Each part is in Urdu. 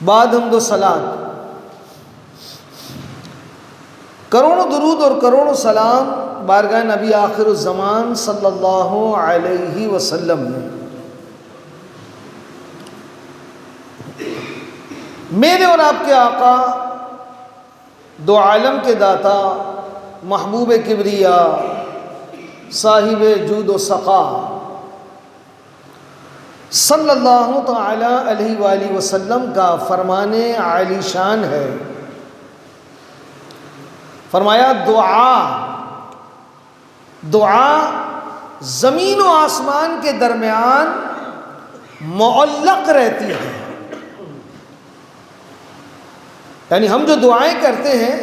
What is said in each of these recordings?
بعد حمد و صلات، کروڑوں درود اور کروڑوں سلام بارگاہ نبی آخر الزمان صلی اللہ علیہ وسلم میں۔ میرے اور آپ کے آقا، دو عالم کے داتا، محبوب کبریا، صاحب جود و سخا صلی اللہ تعالی علیہ وآلہ وسلم کا فرمان عالی شان ہے۔ فرمایا دعا زمین و آسمان کے درمیان معلق رہتی ہے، یعنی ہم جو دعائیں کرتے ہیں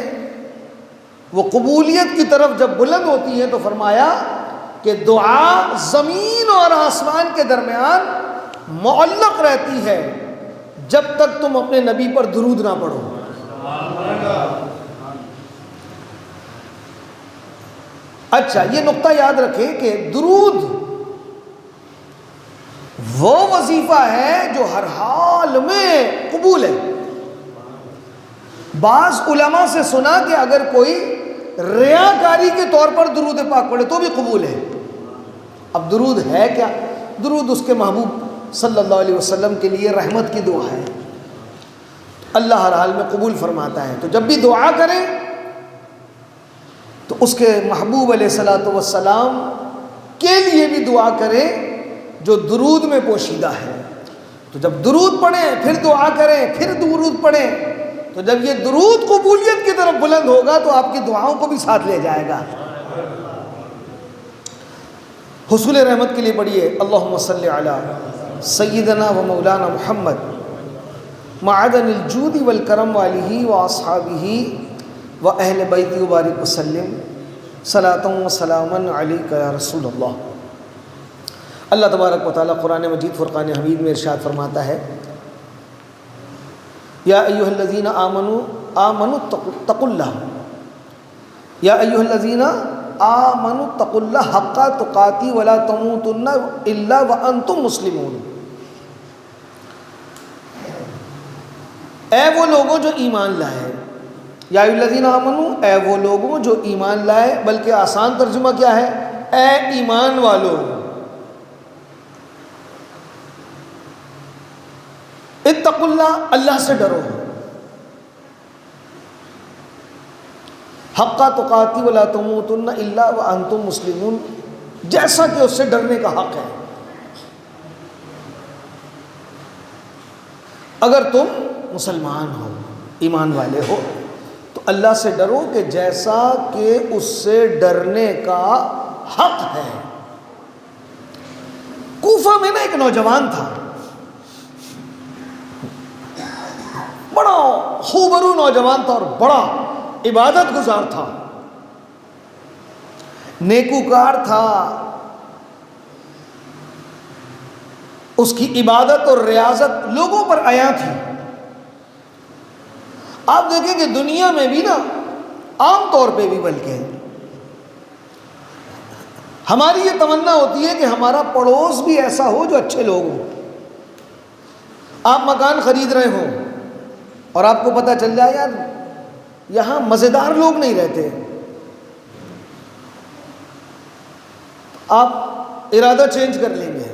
وہ قبولیت کی طرف جب بلند ہوتی ہیں تو فرمایا کہ دعا زمین اور آسمان کے درمیان معلق رہتی ہے جب تک تم اپنے نبی پر درود نہ پڑھو۔ اچھا، یہ نقطہ یاد رکھیں کہ درود وہ وظیفہ ہے جو ہر حال میں قبول ہے۔ بعض علماء سے سنا کہ اگر کوئی ریاکاری کے طور پر درود پاک پڑھے تو بھی قبول ہے۔ اب درود ہے کیا؟ درود اس کے محبوب صلی اللہ علیہ وسلم کے لیے رحمت کی دعا ہے، اللہ ہر حال میں قبول فرماتا ہے۔ تو جب بھی دعا کریں تو اس کے محبوب علیہ الصلوۃ والسلام کے لیے بھی دعا کریں جو درود میں پوشیدہ ہے۔ تو جب درود پڑھیں پھر دعا کریں پھر درود پڑھیں، تو جب یہ درود قبولیت کی طرف بلند ہوگا تو آپ کی دعاؤں کو بھی ساتھ لے جائے گا۔ حصول رحمت کے لیے پڑھیے اللہم صلی علی سیدنا و مولانا محمد معدن الجود والکرم والہ واصحابہ و اہل بیت مبارک وسلم صلاۃ و سلاما علیک یا رسول اللہ۔ اللہ تبارک و تعالیٰ قرآن مجید فرقان حمید میں ارشاد فرماتا ہے یا ایھا الذین آمنوا اتقوا اللہ، یا ایھا الذین آمنوا اتقوا اللہ حق تقاتہ ولا تموتن الا وانتم مسلمون۔ اے وہ لوگوں جو ایمان لائے، یا ایھا الذین آمنوا اے وہ لوگوں جو ایمان لائے، بلکہ آسان ترجمہ کیا ہے؟ اے ایمان والو، اتقوا اللہ، اللہ سے ڈرو، حق تقاتہ ولا تموتن الا وانتم مسلمون، جیسا کہ اس سے ڈرنے کا حق ہے۔ اگر تم مسلمان ہو، ایمان والے ہو، تو اللہ سے ڈرو کہ جیسا کہ اس سے ڈرنے کا حق ہے۔ کوفہ میں نا ایک نوجوان تھا، بڑا خوبرو نوجوان تھا اور بڑا عبادت گزار تھا، نیکوکار تھا، اس کی عبادت اور ریاضت لوگوں پر عیاں تھی۔ آپ دیکھیں کہ دنیا میں بھی نا عام طور پہ بھی بلکہ ہماری یہ تمنا ہوتی ہے کہ ہمارا پڑوس بھی ایسا ہو جو اچھے لوگ ہوں۔ آپ مکان خرید رہے ہوں اور آپ کو پتہ چل جائے یار یہاں مزیدار لوگ نہیں رہتے، آپ ارادہ چینج کر لیں گے۔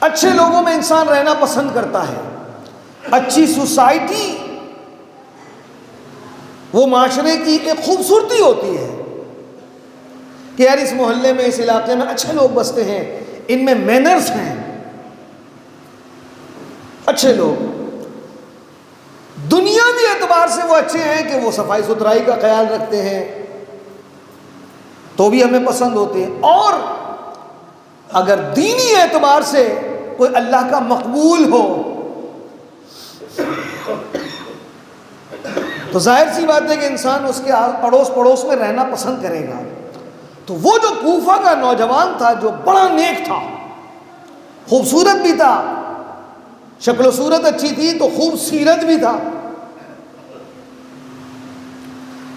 اچھے لوگوں میں انسان رہنا پسند کرتا ہے۔ اچھی سوسائٹی وہ معاشرے کی ایک خوبصورتی ہوتی ہے کہ یار اس محلے میں، اس علاقے میں اچھے لوگ بستے ہیں، ان میں مینرز ہیں، اچھے لوگ۔ دنیاوی اعتبار سے وہ اچھے ہیں کہ وہ صفائی ستھرائی کا خیال رکھتے ہیں تو بھی ہمیں پسند ہوتے ہیں، اور اگر دینی اعتبار سے کوئی اللہ کا مقبول ہو تو ظاہر سی بات ہے کہ انسان اس کے پڑوس میں رہنا پسند کرے گا۔ تو وہ جو کوفہ کا نوجوان تھا جو بڑا نیک تھا، خوبصورت بھی تھا، شکل و صورت اچھی تھی تو خوب سیرت بھی تھا۔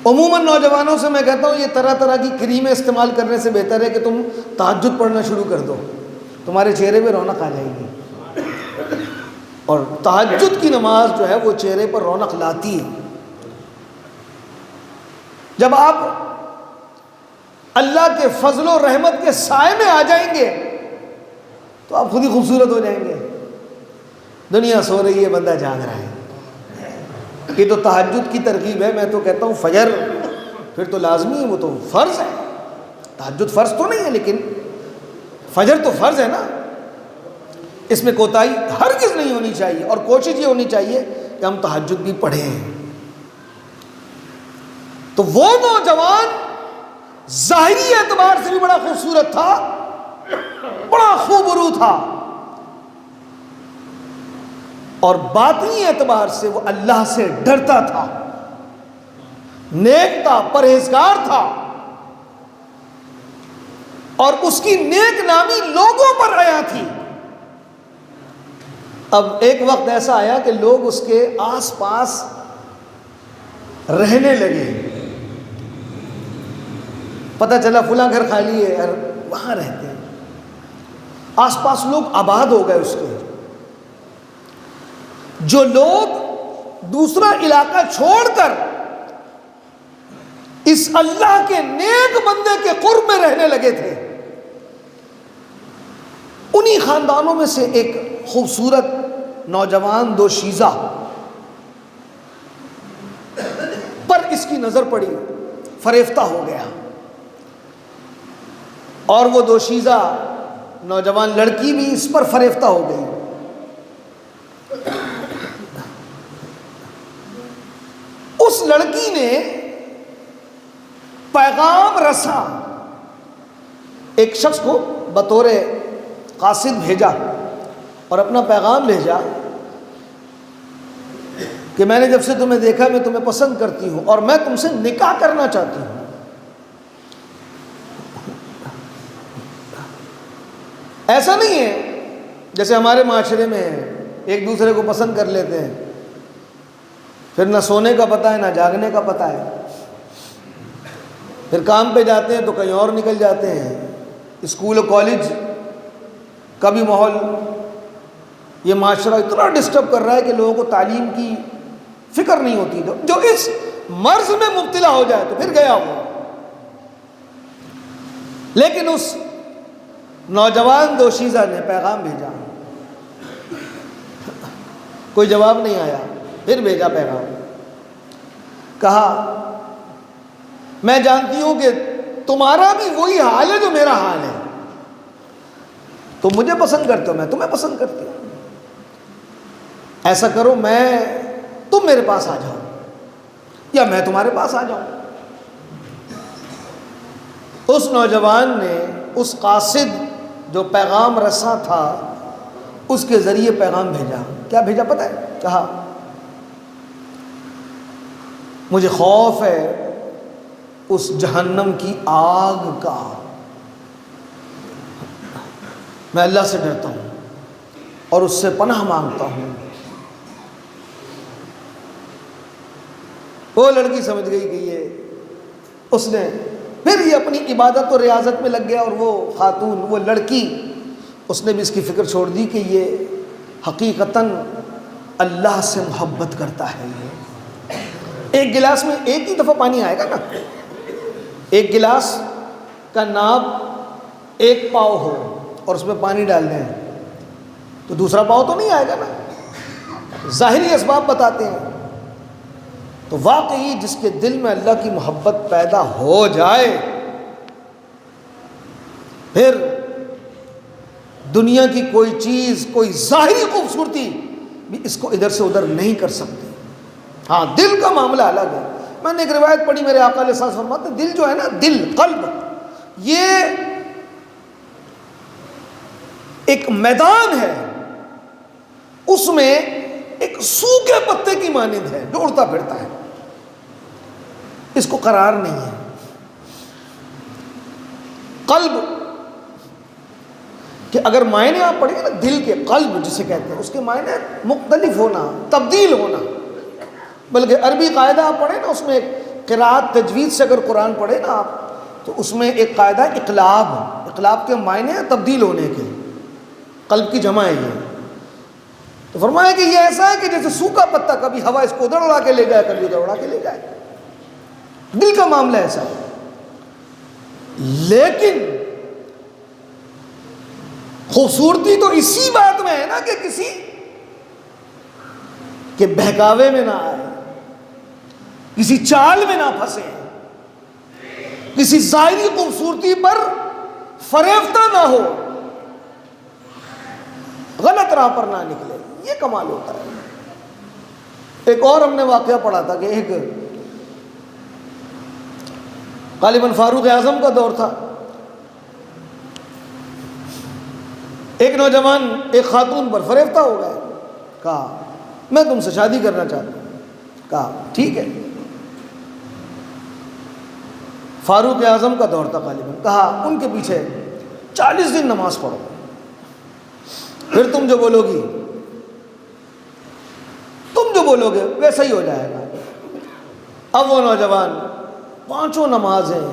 عموماً نوجوانوں سے میں کہتا ہوں یہ طرح طرح کی کریمیں استعمال کرنے سے بہتر ہے کہ تم تہجد پڑھنا شروع کر دو، تمہارے چہرے پہ رونق آ جائے گی. اور تہجد کی نماز جو ہے وہ چہرے پر رونق لاتی ہے. جب آپ اللہ کے فضل و رحمت کے سائے میں آ جائیں گے تو آپ خود ہی خوبصورت ہو جائیں گے. دنیا سو رہی ہے، بندہ جاگ رہا ہے. یہ تو تہجد کی ترغیب ہے. میں تو کہتا ہوں فجر پھر تو لازمی ہے، وہ تو فرض ہے. تہجد فرض تو نہیں ہے لیکن فجر تو فرض ہے نا. اس میں کوتاہی ہرگز نہیں ہونی چاہیے، اور کوشش یہ ہونی چاہیے کہ ہم تہجد بھی پڑھیں. تو وہ نوجوان ظاہری اعتبار سے بھی بڑا خوبصورت تھا، بڑا خوبرو تھا، اور باطنی اعتبار سے وہ اللہ سے ڈرتا تھا، نیک تھا، پرہیزگار تھا، اور اس کی نیک نامی لوگوں پر آیا تھی. اب ایک وقت ایسا آیا کہ لوگ اس کے آس پاس رہنے لگے. پتہ چلا فلاں گھر خالی ہے، اور وہاں رہتے ہیں. آس پاس لوگ آباد ہو گئے اس کے. جو لوگ دوسرا علاقہ چھوڑ کر اس اللہ کے نیک بندے کے قرب میں رہنے لگے تھے، انہی خاندانوں میں سے ایک خوبصورت نوجوان دوشیزہ پر اس کی نظر پڑی، فریفتہ ہو گیا. اور وہ دوشیزہ نوجوان لڑکی بھی اس پر فریفتہ ہو گئی. اس لڑکی نے پیغام رساں ایک شخص کو بطور قاصد بھیجا اور اپنا پیغام بھیجا کہ میں نے جب سے تمہیں دیکھا میں تمہیں پسند کرتی ہوں اور میں تم سے نکاح کرنا چاہتی ہوں. ایسا نہیں ہے جیسے ہمارے معاشرے میں ایک دوسرے کو پسند کر لیتے ہیں، پھر نہ سونے کا پتہ ہے نہ جاگنے کا پتہ ہے، پھر کام پہ جاتے ہیں تو کہیں اور نکل جاتے ہیں. اسکول و کالج کا بھی ماحول، یہ معاشرہ اتنا ڈسٹرب کر رہا ہے کہ لوگوں کو تعلیم کی فکر نہیں ہوتی. جو اس مرض میں مبتلا ہو جائے تو پھر گیا وہ. لیکن اس نوجوان دوشیزہ نے پیغام بھیجا، کوئی جواب نہیں آیا. پھر بھیجا پیغام، کہا میں جانتی ہوں کہ تمہارا بھی وہی حال ہے جو میرا حال ہے. تم مجھے پسند کرتے ہو، میں تمہیں پسند کرتی ہوں. ایسا کرو تم میرے پاس آ جاؤ یا میں تمہارے پاس آ جاؤں. اس نوجوان نے اس قاصد جو پیغام رساں تھا اس کے ذریعے پیغام بھیجا. کیا بھیجا پتہ ہے؟ کہا مجھے خوف ہے اس جہنم کی آگ کا، میں اللہ سے ڈرتا ہوں اور اس سے پناہ مانگتا ہوں. وہ لڑکی سمجھ گئی کہ یہ اس نے پھر یہ اپنی عبادت و ریاضت میں لگ گیا. اور وہ خاتون، وہ لڑکی، اس نے بھی اس کی فکر چھوڑ دی کہ یہ حقیقتاً اللہ سے محبت کرتا ہے. ایک گلاس میں ایک ہی دفعہ پانی آئے گا نا. ایک گلاس کا ناب 1 پاؤ ہو اور اس میں پانی ڈال دیں تو دوسرا پاؤ تو نہیں آئے گا نا. ظاہری اسباب بتاتے ہیں. تو واقعی جس کے دل میں اللہ کی محبت پیدا ہو جائے پھر دنیا کی کوئی چیز، کوئی ظاہری خوبصورتی بھی اس کو ادھر سے ادھر نہیں کر سکتی. ہاں دل کا معاملہ الگ ہے. میں نے ایک روایت پڑھی، میرے آقا علیہ الصلوۃ والسلام فرماتے ہیں دل جو ہے نا، دل، قلب، یہ ایک میدان ہے، اس میں ایک سوکھے پتے کی مانند ہے جو اڑتا پھرتا ہے، اس کو قرار نہیں ہے. قلب کہ اگر معنی آپ پڑھیں گے نا دل کے، قلب جسے کہتے ہیں، اس کے معنی مختلف ہونا، تبدیل ہونا. بلکہ عربی قاعدہ آپ پڑھیں نا، اس میں قراءت تجوید سے اگر قرآن پڑھیں نا آپ تو اس میں ایک قاعدہ اقلاب کے معنی ہیں تبدیل ہونے کے. قلب کی جمع ہے یہ. تو فرمایا کہ یہ ایسا ہے کہ جیسے سوکھا پتا، کبھی ہوا اس کو ادھر اڑا کے لے جائے، کبھی ادھر اڑا کے لے جائے. دل کا معاملہ ایسا ہے. لیکن خوبصورتی تو اسی بات میں ہے نا کہ کسی کے بہکاوے میں نہ آئے، کسی چال میں نہ پھنسے، کسی ظاہری خوبصورتی پر فریفتہ نہ ہو، غلط راہ پر نہ نکلے. یہ کمال ہوتا ہے. ایک اور ہم نے واقعہ پڑھا تھا کہ ایک غالباً فاروق اعظم کا دور تھا. ایک نوجوان ایک خاتون پر فریفتہ ہو گئے. کہا میں تم سے شادی کرنا چاہتا ہوں. کہا ٹھیک ہے. فاروق اعظم کا دور تھا غالباً. کہا ان کے پیچھے 40 دن نماز پڑھو، پھر تم جو بولو گے ویسا ہی ہو جائے گا. اب وہ نوجوان 5 نمازیں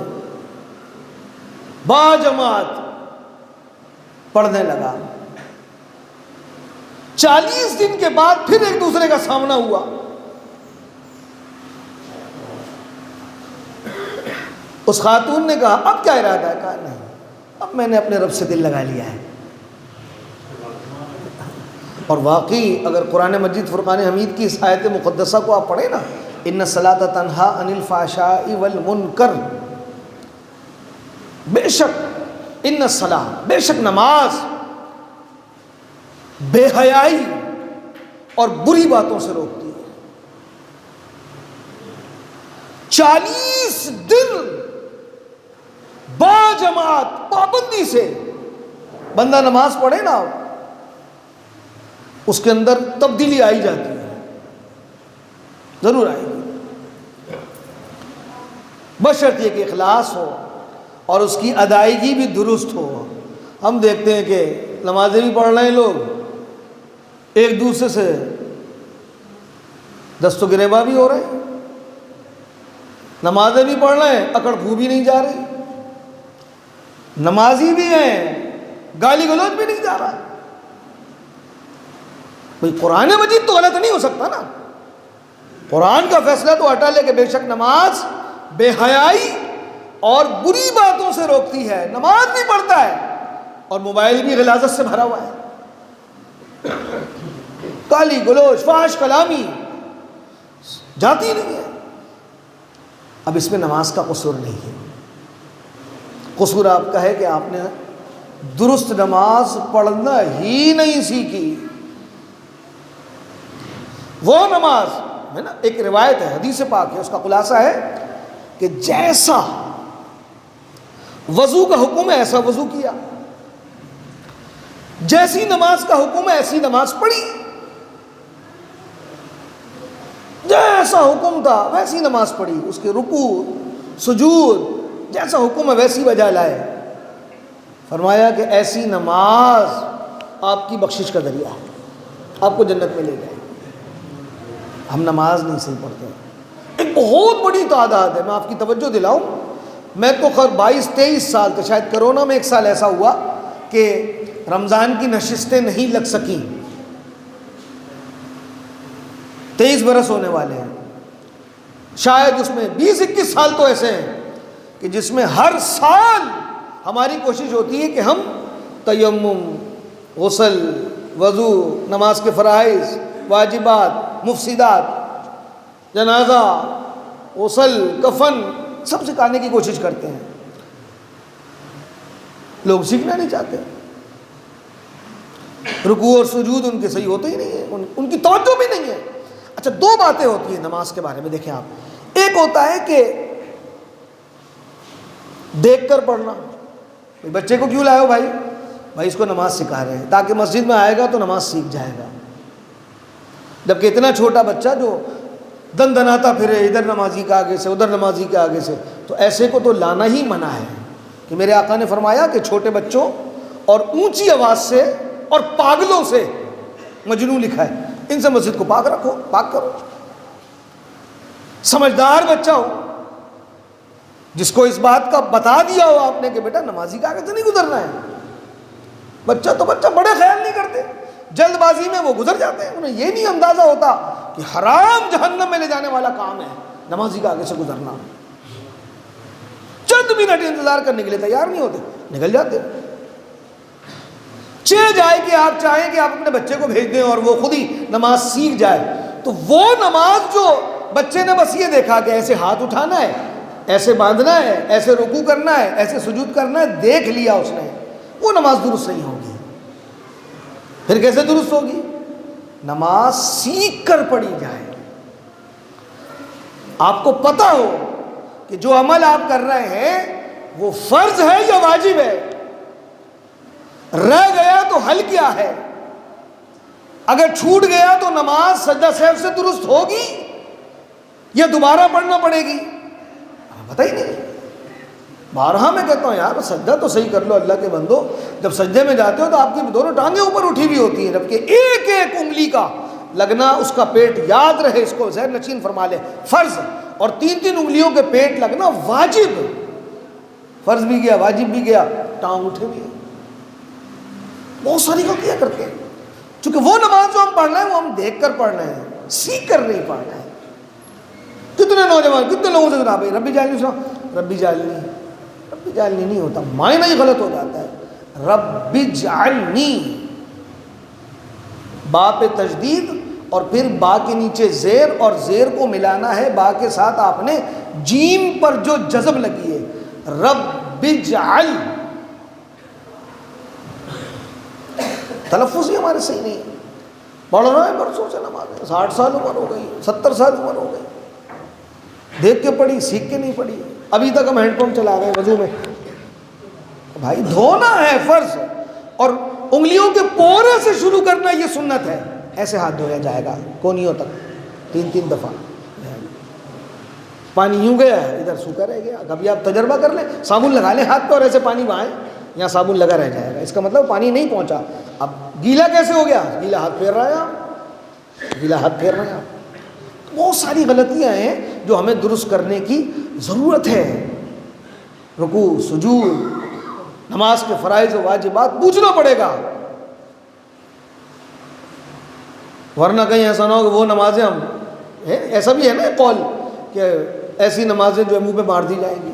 با جماعت پڑھنے لگا. 40 دن کے بعد پھر ایک دوسرے کا سامنا ہوا. اس خاتون نے کہا اب کیا ارادہ ہے؟ کہا نہیں، اب میں نے اپنے رب سے دل لگا لیا ہے. اور واقعی اگر قرآن مجید فرقان حمید کی اس آیت مقدسہ کو آپ پڑھیں نا، ان الصلاۃ تنہا عن الفحشاء والمنکر، بے شک ان الصلاۃ، بے شک نماز بے حیائی اور بری باتوں سے روکتی ہے. 40 دن با جماعت پابندی سے بندہ نماز پڑھے نا، اس کے اندر تبدیلی آئی جاتی ہے، ضرور آئے گی، بشرط یہ کہ اخلاص ہو اور اس کی ادائیگی بھی درست ہو. ہم دیکھتے ہیں کہ نمازیں بھی پڑھ رہے ہیں لوگ، ایک دوسرے سے دست و گریباں بھی ہو رہے ہیں، نمازیں بھی پڑھ رہے ہیں، اکڑ پھو بھی نہیں جا رہی، نمازی بھی ہیں، گالی گلوچ بھی نہیں جا رہا. بھئی قرآن مجید تو غلط نہیں ہو سکتا نا. قرآن کا فیصلہ تو ہٹا لے کہ بے شک نماز بے حیائی اور بری باتوں سے روکتی ہے. نماز بھی پڑھتا ہے اور موبائل بھی غلاظت سے بھرا ہوا ہے، گالی گلوچ فحش کلامی جاتی نہیں ہے. اب اس میں نماز کا قصور نہیں ہے. قصور آپ کا ہے کہ آپ نے درست نماز پڑھنا ہی نہیں سیکھی. وہ نماز ہے نا، ایک روایت ہے، حدیث پاک ہے، اس کا خلاصہ ہے کہ جیسا وضو کا حکم ہے ایسا وضو کیا، جیسی نماز کا حکم ہے ایسی نماز پڑھی، جیسا حکم تھا ویسی نماز پڑھی، اس کے رکوع سجود جیسا حکم ہے ویسی بجا لائے. فرمایا کہ ایسی نماز آپ کی بخشش کا ذریعہ ہے، آپ کو جنت میں لے جائے. ہم نماز نہیں صحیح پڑھتے. ایک بہت بڑی تعداد ہے، میں آپ کی توجہ دلاؤں، میں تو خیر 22-23 سال تھے، شاید کرونا میں ایک سال ایسا ہوا کہ رمضان کی نشستیں نہیں لگ سکیں. 23 برس ہونے والے ہیں، شاید اس میں 20-21 سال تو ایسے ہیں کہ جس میں ہر سال ہماری کوشش ہوتی ہے کہ ہم تیمم، غسل، وضو، نماز کے فرائض، واجبات، مفسدات، جنازہ، غسل، کفن سب سکھانے کی کوشش کرتے ہیں. لوگ سیکھنا نہیں چاہتے. رکوع اور سجود ان کے صحیح ہوتے ہی نہیں ہیں، ان کی توجہ بھی نہیں ہے. اچھا، 2 باتیں ہوتی ہیں نماز کے بارے میں، دیکھیں آپ. ایک ہوتا ہے کہ دیکھ کر پڑھنا. بچے کو کیوں لائے ہو بھائی اس کو نماز سکھا رہے ہیں تاکہ مسجد میں آئے گا تو نماز سیکھ جائے گا. جبکہ اتنا چھوٹا بچہ جو دن دناتا پھرے ادھر نمازی کے آگے سے ادھر نمازی کے آگے سے، تو ایسے کو تو لانا ہی منع ہے. کہ میرے آقا نے فرمایا کہ چھوٹے بچوں اور اونچی آواز سے اور پاگلوں سے مجنون لکھا ہے، ان سے مسجد کو پاک رکھو، پاک کرو. سمجھدار بچہ ہو جس کو اس بات کا بتا دیا ہو آپ نے کہ بیٹا نمازی کے آگے سے نہیں گزرنا ہے، بچہ تو بچہ، بڑے خیال نہیں کرتے، جلد بازی میں وہ گزر جاتے ہیں، انہیں یہ نہیں اندازہ ہوتا کہ حرام جہنم میں لے جانے والا کام ہے نمازی کا آگے سے گزرنا۔ چند منٹ انتظار کرنے کے لیے تیار نہیں ہوتے، نکل جاتے۔ جائے کہ آپ چاہیں کہ آپ اپنے بچے کو بھیج دیں اور وہ خود ہی نماز سیکھ جائے، تو وہ نماز جو بچے نے بس یہ دیکھا کہ ایسے ہاتھ اٹھانا ہے، ایسے باندھنا ہے، ایسے رکوع کرنا ہے، ایسے سجود کرنا ہے، دیکھ لیا اس نے، وہ نماز درست نہیں ہوگی۔ پھر کیسے درست ہوگی؟ نماز سیکھ کر پڑھی جائے، آپ کو پتہ ہو کہ جو عمل آپ کر رہے ہیں وہ فرض ہے یا واجب ہے، رہ گیا تو حل کیا ہے، اگر چھوٹ گیا تو نماز سجدہ سہو سے درست ہوگی یا دوبارہ پڑھنا پڑے گی، پتہ ہی نہیں۔ بارہا میں کہتا ہوں یار سجدہ تو صحیح کر لو اللہ کے بندو، جب سجدے میں جاتے ہو تو آپ کی دونوں ٹانگیں اوپر اٹھی ہوئی ہوتی ہیں، جبکہ ایک ایک انگلی کا لگنا، اس کا پیٹ یاد رہے، اس کو ذہن نشین فرما لے، فرض، اور تین تین انگلیوں کے پیٹ لگنا واجب، فرض بھی گیا واجب بھی گیا، ٹانگ اٹھے بھی۔ بہت ساری غلطیاں کرتے ہیں، چونکہ وہ نماز جو ہم پڑھ رہے ہیں وہ ہم دیکھ کر پڑھ رہے ہیں، سیکھ کر نہیں پڑھ رہے ہیں۔ کتنے نوجوان، کتنے لوگوں سے جناب ربی جعلنی سنا، ربی جعلنی، ربی جعلنی نہیں ہوتا، معنی ہی غلط ہو جاتا ہے۔ ربی جعلنی، با پہ تشدید اور پھر با کے نیچے زیر، اور زیر کو ملانا ہے با کے ساتھ، آپ نے جیم پر جو جزم لگی ہے، رب اجعل، تلفظ ہی ہمارے صحیح نہیں ہے۔ پڑھ رہا ہے برسوں سے نماز، 60 سال عمر ہو گئی، 70 سال عمر ہو گئی، دیکھ کے پڑھی، سیکھ کے نہیں پڑھی، ابھی تک ہم ہینڈ پمپ چلا رہے ہیں وضو میں۔ بھائی دھونا ہے فرض، اور انگلیوں کے پورے سے شروع کرنا یہ سنت ہے، ایسے ہاتھ دھویا جائے گا کونیوں تک 3 دفعہ، پانی یوں گیا ہے ادھر سوکھا رہ گیا، کبھی آپ تجربہ کر لیں، صابن لگا لیں ہاتھ پہ اور ایسے پانی بہائیں، یہاں صابن لگا رہ جائے گا، اس کا مطلب پانی نہیں پہنچا۔ اب گیلا کیسے ہو گیا؟ گیلا ہاتھ پھیر رہا ہے آپ، گیلا ہاتھ پھیر رہے ہیں آپ۔ بہت ساری غلطیاں ہیں جو ہمیں درست کرنے کی ضرورت ہے۔ رکوع، سجود، نماز کے فرائض و واجبات پوچھنا پڑے گا، ورنہ کہیں ایسا نہ ہو کہ وہ نمازیں ہم، ایسا بھی ہے نا قول کہ ایسی نمازیں جو منہ پہ مار دی جائیں گی۔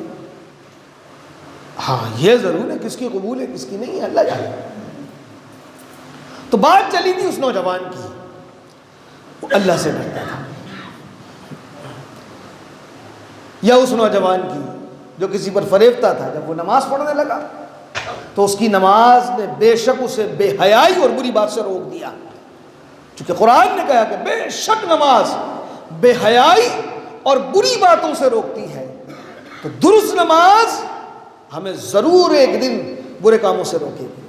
ہاں یہ ضرور ہے، کس کی قبول ہے کس کی نہیں ہے اللہ جانے۔ تو بات چلی تھی اس نوجوان کی، وہ اللہ سے ڈرتا تھا، یا اس نوجوان کی جو کسی پر فریبتا تھا، جب وہ نماز پڑھنے لگا تو اس کی نماز نے بے شک اسے بے حیائی اور بری بات سے روک دیا، چونکہ قرآن نے کہا کہ بے شک نماز بے حیائی اور بری باتوں سے روکتی ہے۔ تو درست نماز ہمیں ضرور ایک دن برے کاموں سے روکے گی،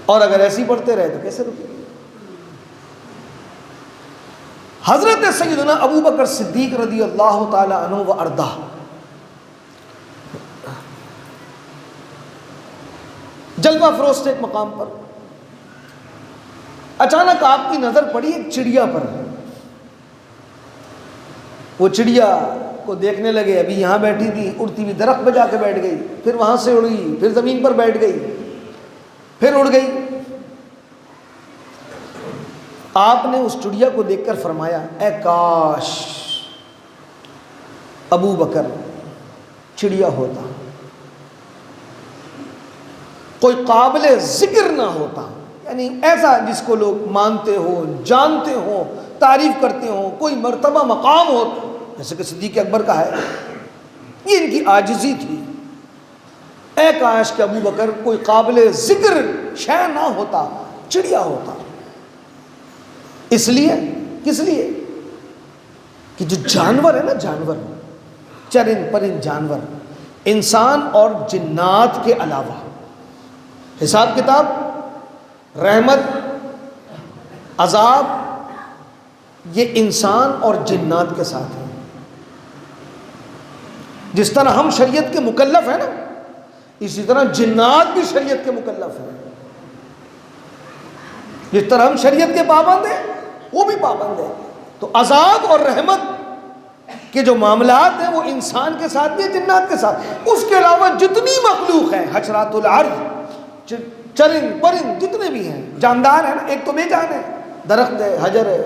اور اگر ایسی پڑھتے رہے تو کیسے روکے گی؟ حضرت سیدنا ابو بکر صدیق رضی اللہ تعالی عنہ و ارضہ جلوہ فروز تھے ایک مقام پر، اچانک آپ کی نظر پڑی ایک چڑیا پر، وہ چڑیا کو دیکھنے لگے، ابھی یہاں بیٹھی تھی، اڑتی ہوئی درخت پہ جا کے بیٹھ گئی، پھر وہاں سے اڑ گئی، پھر زمین پر بیٹھ گئی، پھر اڑ گئی۔ آپ نے اس چڑیا کو دیکھ کر فرمایا اے کاش ابو بکر چڑیا ہوتا، کوئی قابل ذکر نہ ہوتا، یعنی ایسا جس کو لوگ مانتے ہو، جانتے ہو، تعریف کرتے ہو، کوئی مرتبہ مقام ہو، جیسے کہ صدیق اکبر کا ہے، یہ ان کی عاجزی تھی۔ اے کاش کہ ابو بکر کوئی قابل ذکر شے نہ ہوتا، چڑیا ہوتا۔ اس لیے، کس لیے کہ جو جانور ہے نا، جانور، چرند پرند جانور، انسان اور جنات کے علاوہ، حساب کتاب، رحمت، عذاب، یہ انسان اور جنات کے ساتھ ہے۔ جس طرح ہم شریعت کے مکلف ہیں نا، اسی طرح جنات بھی شریعت کے مکلف ہیں۔ جس طرح ہم شریعت کے پابند ہیں وہ بھی پابند ہیں۔ تو عذاب اور رحمت کہ جو معاملات ہیں وہ انسان کے ساتھ بھی جنات کے ساتھ، اس کے علاوہ جتنی مخلوق ہیں، حشرات الارض، چرند پرند جتنے بھی ہیں، جاندار ہیں نا، ایک تو بے جان ہے، درخت ہے، حجر ہے،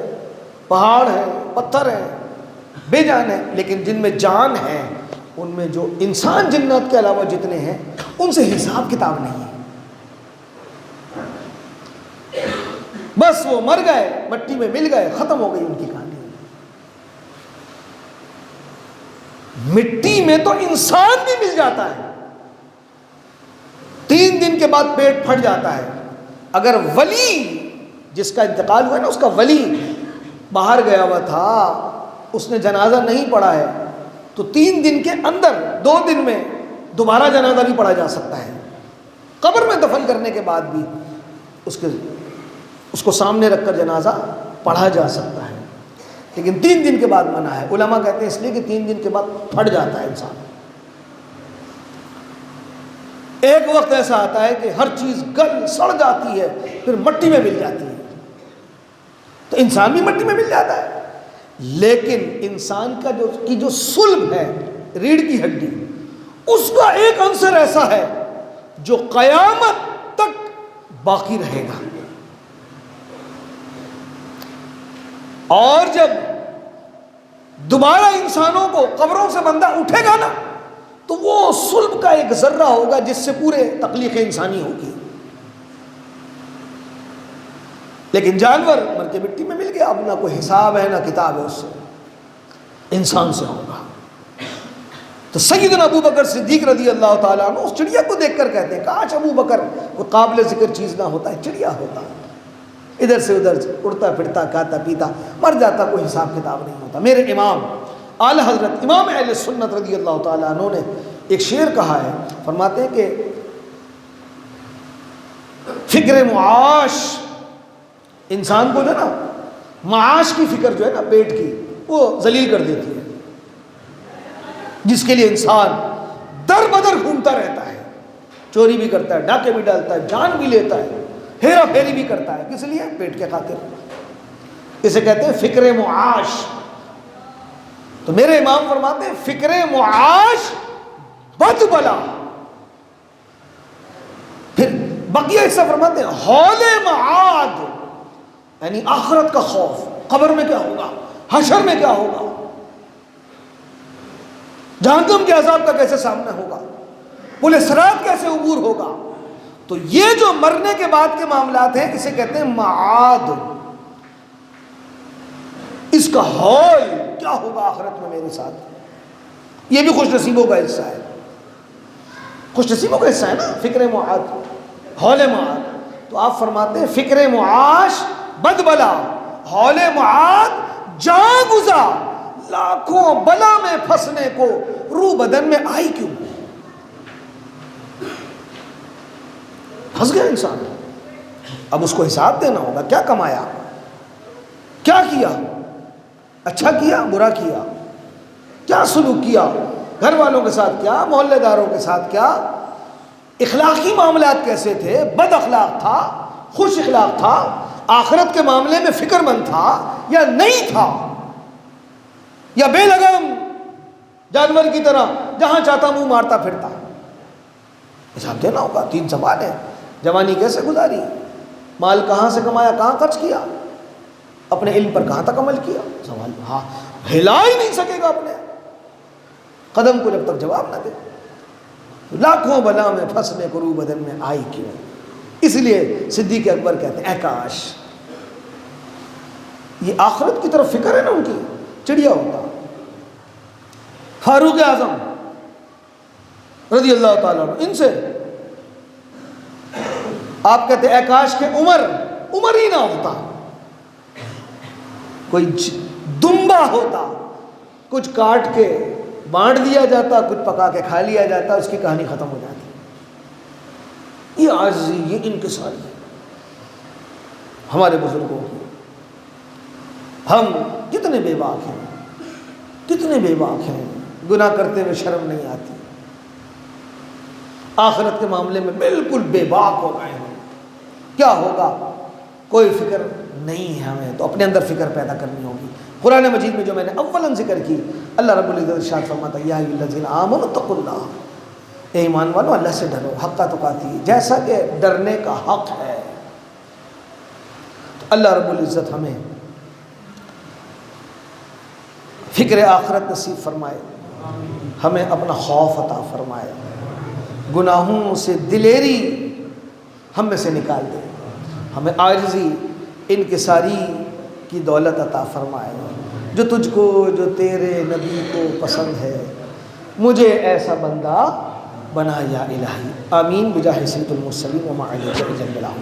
پہاڑ ہے، پتھر ہے، بے جان ہے، لیکن جن میں جان ہے ان میں جو انسان جنات کے علاوہ جتنے ہیں ان سے حساب کتاب نہیں ہے، بس وہ مر گئے، مٹی میں مل گئے، ختم ہو گئی ان کی کہانی۔ مٹی میں تو انسان بھی مل جاتا ہے، 3 دن کے بعد پیٹ پھٹ جاتا ہے۔ اگر ولی جس کا انتقال ہوا ہے نا، اس کا ولی باہر گیا ہوا تھا، اس نے جنازہ نہیں پڑھا ہے، تو 3 دن کے اندر 2 دن میں دوبارہ جنازہ بھی پڑھا جا سکتا ہے، قبر میں دفن کرنے کے بعد بھی اس کو سامنے رکھ کر جنازہ پڑھا جا سکتا ہے، لیکن 3 دن کے بعد منع ہے۔ علماء کہتے ہیں اس لیے کہ 3 دن کے بعد پھٹ جاتا ہے انسان۔ ایک وقت ایسا آتا ہے کہ ہر چیز گل سڑ جاتی ہے، پھر مٹی میں مل جاتی ہے، تو انسان بھی مٹی میں مل جاتا ہے، لیکن انسان کا جو صلب ہے، ریڑھ کی ہڈی، اس کا ایک عنصر ایسا ہے جو قیامت تک باقی رہے گا، اور جب دوبارہ انسانوں کو قبروں سے بندہ اٹھے گا نا، تو وہ صلب کا ایک ذرہ ہوگا جس سے پورے تخلیق انسانی ہوگی، لیکن جانور مر کے مٹی میں مل گیا، اب نہ کوئی حساب ہے نہ کتاب ہے، اس سے انسان سے ہوگا۔ تو سیدنا ابو بکر صدیق رضی اللہ تعالیٰ عنہ اس چڑیا کو دیکھ کر کہتے ہیں، کاش ابو بکر کوئی قابل ذکر چیز نہ ہوتا ہے، چڑیا ہوتا، ادھر سے ادھر اڑتا پھرتا، کھاتا پیتا، مر جاتا، کوئی حساب کتاب نہیں ہوتا۔ میرے امام اعلی حضرت امام اہل سنت رضی اللہ تعالیٰ عنہ نے ایک شعر کہا ہے، فرماتے ہیں کہ فکر معاش، انسان کو جو ہے نا معاش کی فکر جو ہے نا پیٹ کی، وہ ذلیل کر دیتی ہے، جس کے لیے انسان در بدر گھومتا رہتا ہے، چوری بھی کرتا ہے، ڈاکے بھی ڈالتا ہے، جان بھی لیتا ہے، ہیرا پھیری بھی کرتا ہے، کس لیے؟ پیٹ کے خاطر، اسے کہتے ہیں فکر معاش۔ تو میرے امام فرماتے ہیں فکر معاش بد بلا، پھر بقیہ حصہ فرماتے ہیں ہول معاد، یعنی آخرت کا خوف، قبر میں کیا ہوگا، حشر میں کیا ہوگا، جہنم کے عذاب کا کیسے سامنا ہوگا، پل صراط کیسے عبور ہوگا۔ تو یہ جو مرنے کے بعد کے معاملات ہیں اسے کہتے ہیں معاد، اس کا ہول کیا ہوگا آخرت میں میرے ساتھ، یہ بھی خوش نصیبوں کا حصہ ہے، خوش نصیبوں کا حصہ ہے نا فکر معاد، ہول معاد۔ تو آپ فرماتے ہیں فکر معاش بد بلا، ہول معاد جاں گزا، لاکھوں بلا میں پھنسنے کو روح بدن میں آئی کیوں؟ پھنس گیا انسان، اب اس کو حساب دینا ہوگا، کیا کمایا، کیا کیا، اچھا کیا برا کیا، کیا سلوک کیا، گھر والوں کے ساتھ کیا، محلے داروں کے ساتھ کیا، اخلاقی معاملات کیسے تھے، بد اخلاق تھا، خوش اخلاق تھا، آخرت کے معاملے میں فکر مند تھا یا نہیں تھا، یا بے لگام جانور کی طرح جہاں چاہتا منہ مارتا پھرتا۔ حساب دینا ہوگا، 3 سوال ہیں، جوانی کیسے گزاری، مال کہاں سے کمایا، کہاں خرچ کیا، اپنے علم پر کہاں تک عمل کیا، سوال ہاں ہلا ہی نہیں سکے گا اپنے قدم کو جب تک جواب نہ دے۔ لاکھوں بلا میں پھنسنے کو روح بدن میں آئی کیوں؟ اس لیے صدیق اکبر کہتے ہیں اے کاش یہ آخرت کی طرف فکر ہے نا ان کی، چڑیا ہوتا۔ فاروق اعظم رضی اللہ تعالیٰ عنہ، ان سے آپ کہتے ہیں اے کاش کہ عمر ہی نہ ہوتا، کوئی دمبا ہوتا، کچھ کاٹ کے بانٹ دیا جاتا، کچھ پکا کے کھا لیا جاتا، اس کی کہانی ختم ہو جاتی۔ یہ عاجزی، یہ انکساری ہمارے بزرگوں کی۔ ہم کتنے بے باک ہیں، کتنے بے باک ہیں، گناہ کرتے ہوئے شرم نہیں آتی، آخرت کے معاملے میں بالکل بے باک ہو گئے ہیں، کیا ہوگا کوئی فکر نہیں ہے ہمیں، تو اپنے اندر فکر پیدا کرنی ہوگی۔ قرآن مجید میں جو میں نے اولاً ذکر کی، اللہ رب العزت ارشاد فرماتا ہے یا ایھا الذین آمنوا اتقوا اللہ، اے ایمان والو اللہ سے ڈرو حق تقاتی، جیسا کہ ڈرنے کا حق ہے۔ تو اللہ رب العزت ہمیں فکر آخرت نصیب فرمائے، ہمیں اپنا خوف عطا فرمائے، گناہوں سے دلیری ہم میں سے نکال دے، ہمیں عاجزی انکساری کی دولت عطا فرمائے، جو تجھ کو جو تیرے نبی کو پسند ہے مجھے ایسا بندہ بنا یا الہی، آمین بجاہ سید المرسلین وما علیہ الا البلاغ۔